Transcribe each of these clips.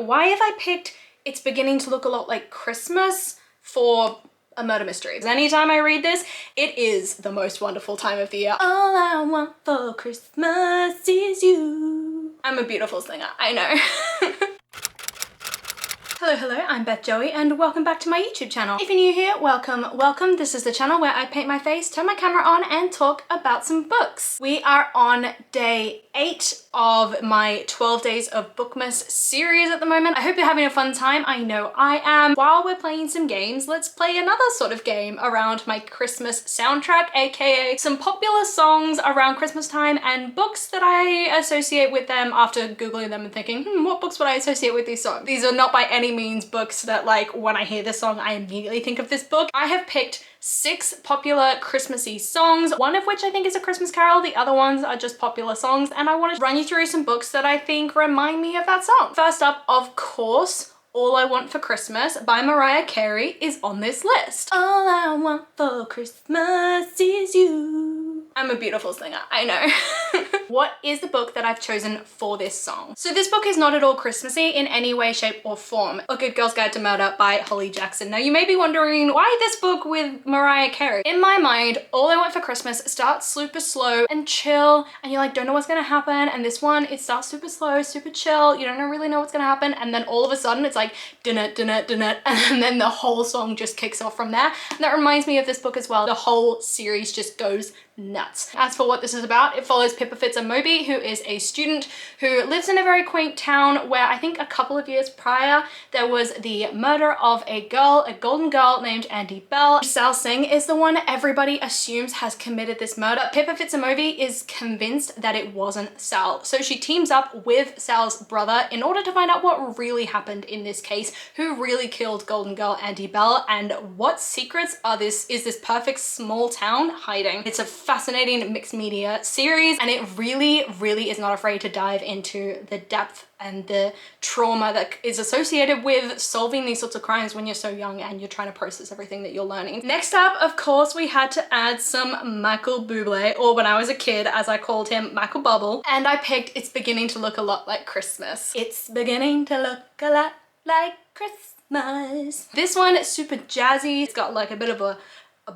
why have I picked It's Beginning to Look a Lot Like Christmas for a murder mystery? Because anytime I read this, it is the most wonderful time of the year. All I want for Christmas is you. I'm a beautiful singer, I know. Hello, I'm Beth Joey and welcome back to my YouTube channel. If you're new here, welcome. This is the channel where I paint my face, turn my camera on and talk about some books. We are on day 8 of my 12 days of Bookmas series at the moment. I hope you're having a fun time. I know I am. While we're playing some games, let's play another sort of game around my Christmas soundtrack, aka some popular songs around Christmas time and books that I associate with them after Googling them and thinking, what books would I associate with these songs? These are not by any means books that like when I hear this song I immediately think of this book. I have picked 6 popular Christmassy songs, one of which I think is a Christmas carol, the other ones are just popular songs, and I want to run you through some books that I think remind me of that song. First up, of course, All I Want for Christmas by Mariah Carey is on this list. All I want for Christmas is you. I'm a beautiful singer, I know. What is the book that I've chosen for this song? So this book is not at all Christmassy in any way, shape or form. A Good Girl's Guide to Murder by Holly Jackson. Now you may be wondering, why this book with Mariah Carey? In my mind, All I Want for Christmas starts super slow and chill and you like don't know what's gonna happen, and this one, it starts super slow, super chill, you don't really know what's gonna happen, and then all of a sudden it's like dun-it, dun-it, dun-it, and then the whole song just kicks off from there. And that reminds me of this book as well. The whole series just goes nuts. As for what this is about, it follows Pippa Fitz-Amobi, who is a student who lives in a very quaint town where I think a couple of years prior there was the murder of a girl, a golden girl named Andy Bell. Sal Singh is the one everybody assumes has committed this murder. Pippa Fitz-Amobi is convinced that it wasn't Sal, so she teams up with Sal's brother in order to find out what really happened in this case, who really killed golden girl Andy Bell, and what secrets is this perfect small town hiding. It's a fascinating mixed media series, and it really is not afraid to dive into the depth and the trauma that is associated with solving these sorts of crimes when you're so young and you're trying to process everything that you're learning. Next up, of course, we had to add some Michael Bublé, or when I was a kid, as I called him, Michael Bubble, and I picked It's Beginning to Look a Lot Like Christmas. It's beginning to look a lot like Christmas. This one is super jazzy. It's got like a bit of a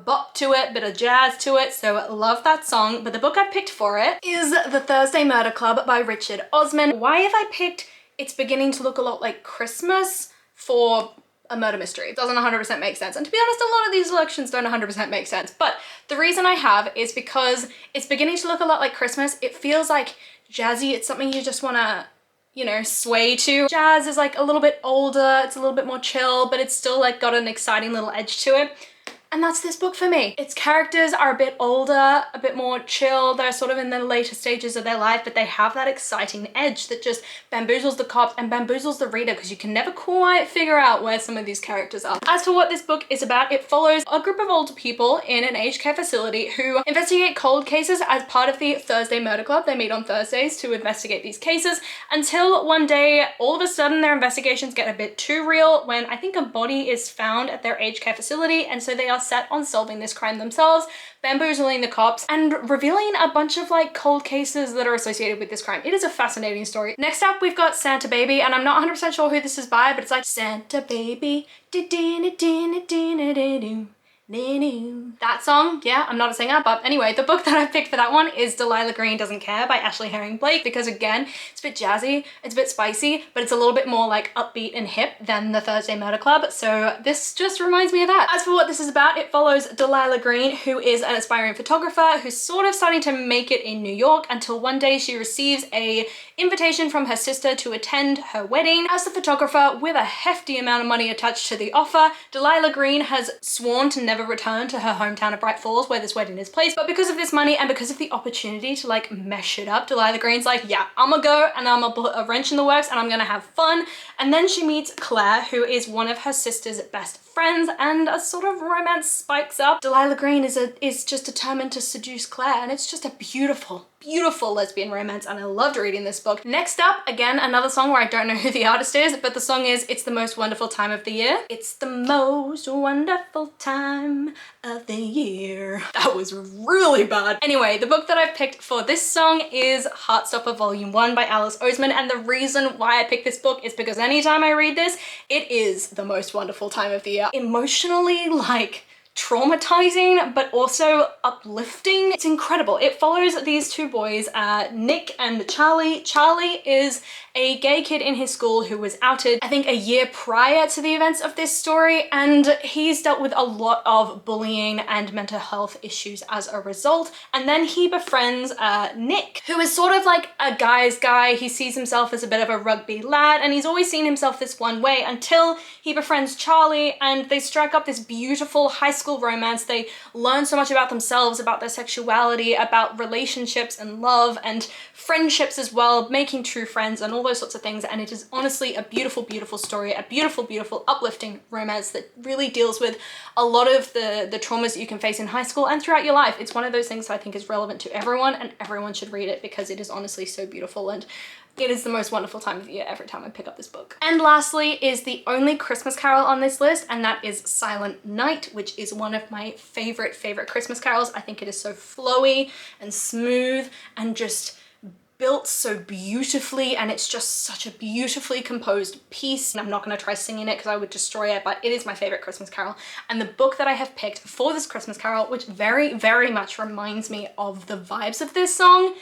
bop to it, bit of jazz to it, so love that song. But the book I picked for it is The Thursday Murder Club by Richard Osman. Why have I picked It's Beginning to Look a Lot Like Christmas for a murder mystery? It doesn't 100% make sense, and to be honest, a lot of these selections don't 100% make sense, but the reason I have is because it's beginning to look a lot like Christmas. It feels like jazzy. It's something you just want to, you know, sway to. Jazz is like a little bit older, it's a little bit more chill, but it's still like got an exciting little edge to it. And that's this book for me. Its characters are a bit older, a bit more chill. They're sort of in the later stages of their life, but they have that exciting edge that just bamboozles the cops and bamboozles the reader because you can never quite figure out where some of these characters are. As for what this book is about, it follows a group of older people in an aged care facility who investigate cold cases as part of the Thursday Murder Club. They meet on Thursdays to investigate these cases until one day, all of a sudden, their investigations get a bit too real when I think a body is found at their aged care facility, and so they are set on solving this crime themselves, bamboozling the cops and revealing a bunch of like cold cases that are associated with this crime. It is a fascinating story. Next up, we've got Santa Baby, and I'm not 100% sure who this is by, but it's like Santa Baby, that song. Yeah, I'm not a singer, but anyway, the book that I picked for that one is Delilah Green Doesn't Care by Ashley Herring Blake, because again, it's a bit jazzy, it's a bit spicy, but it's a little bit more like upbeat and hip than the Thursday Murder Club, so this just reminds me of that. As for what this is about, it follows Delilah Green, who is an aspiring photographer who's sort of starting to make it in New York, until one day she receives a invitation from her sister to attend her wedding. As the photographer with a hefty amount of money attached to the offer, Delilah Green has sworn to never return to her hometown of Bright Falls where this wedding is placed, but because of this money and because of the opportunity to like mesh it up, Delilah Green's like, yeah, I'm gonna go and I'm gonna put a wrench in the works and I'm gonna have fun. And then she meets Claire, who is one of her sister's best friends, and a sort of romance spikes up. Delilah Green is just determined to seduce Claire, and it's just a beautiful lesbian romance, and I loved reading this book. Next up, again, another song where I don't know who the artist is, but the song is It's the Most Wonderful Time of the Year. It's the most wonderful time time of the year. That was really bad. Anyway, the book that I've picked for this song is Heartstopper Volume 1 by Alice Oseman, and the reason why I picked this book is because anytime I read this, it is the most wonderful time of the year. Emotionally, like, traumatizing, but also uplifting. It's incredible. It follows these two boys, Nick and Charlie. Charlie is a gay kid in his school who was outed, I think, a year prior to the events of this story, and he's dealt with a lot of bullying and mental health issues as a result. And then he befriends Nick, who is sort of like a guy's guy. He sees himself as a bit of a rugby lad, and he's always seen himself this one way until he befriends Charlie, and they strike up this beautiful high school romance. They learn so much about themselves, about their sexuality, about relationships and love and friendships as well, making true friends and all those sorts of things. And it is honestly a beautiful, beautiful story, a beautiful, beautiful, uplifting romance that really deals with a lot of the traumas that you can face in high school and throughout your life. It's one of those things that I think is relevant to everyone, and everyone should read it because it is honestly so beautiful, and it is the most wonderful time of the year every time I pick up this book. And lastly is the only Christmas carol on this list, and that is Silent Night, which is one of my favorite Christmas carols. I think it is so flowy and smooth and just built so beautifully, and it's just such a beautifully composed piece. And I'm not going to try singing it because I would destroy it, but it is my favorite Christmas carol. And the book that I have picked for this Christmas carol, which very, very much reminds me of the vibes of this song,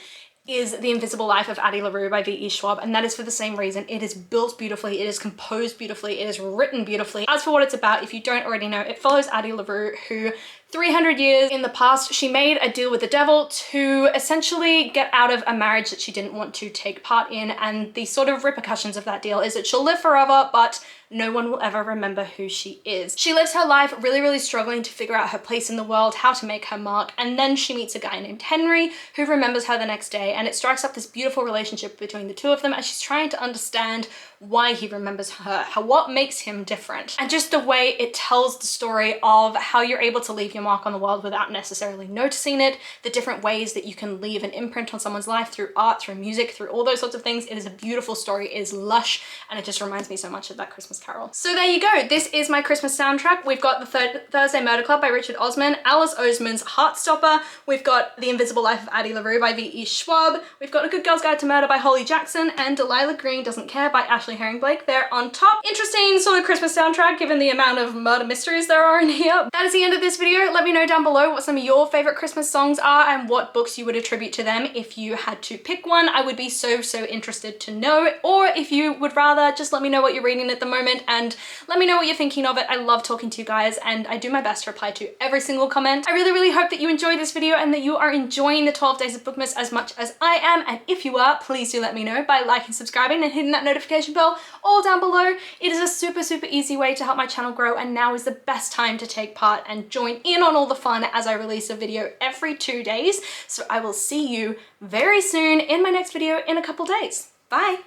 is The Invisible Life of Addie LaRue by V.E. Schwab, and that is for the same reason. It is built beautifully, it is composed beautifully, it is written beautifully. As for what it's about, if you don't already know, it follows Addie LaRue, who 300 years in the past, she made a deal with the devil to essentially get out of a marriage that she didn't want to take part in, and the sort of repercussions of that deal is that she'll live forever, but no one will ever remember who she is. She lives her life really, really struggling to figure out her place in the world, how to make her mark, and then she meets a guy named Henry who remembers her the next day, and it strikes up this beautiful relationship between the two of them as she's trying to understand why he remembers her, what makes him different, and just the way it tells the story of how you're able to leave your mark on the world without necessarily noticing it, the different ways that you can leave an imprint on someone's life through art, through music, through all those sorts of things. It is a beautiful story, it is lush, and it just reminds me so much of that Christmas carol. So there you go, this is my Christmas soundtrack. We've got the Thursday Murder Club by Richard Osman, Alice Oseman's Heartstopper, we've got The Invisible Life of Addie LaRue by V.E. Schwab, we've got A Good Girl's Guide to Murder by Holly Jackson, and Delilah Green Doesn't Care by Ashley Herring Blake. They're on top. Interesting sort of Christmas soundtrack given the amount of murder mysteries there are in here. That is the end of this video. Let me know down below what some of your favorite Christmas songs are and what books you would attribute to them if you had to pick one. I would be so interested to know. Or if you would rather just let me know what you're reading at the moment and let me know what you're thinking of it. I love talking to you guys, and I do my best to reply to every single comment. I really, really hope that you enjoyed this video and that you are enjoying the 12 days of Bookmas as much as I am. And if you are, please do let me know by liking, subscribing, and hitting that notification bell all down below. It is a super easy way to help my channel grow, and now is the best time to take part and join in on all the fun as I release a video every 2 days. So I will see you very soon in my next video in a couple days. Bye!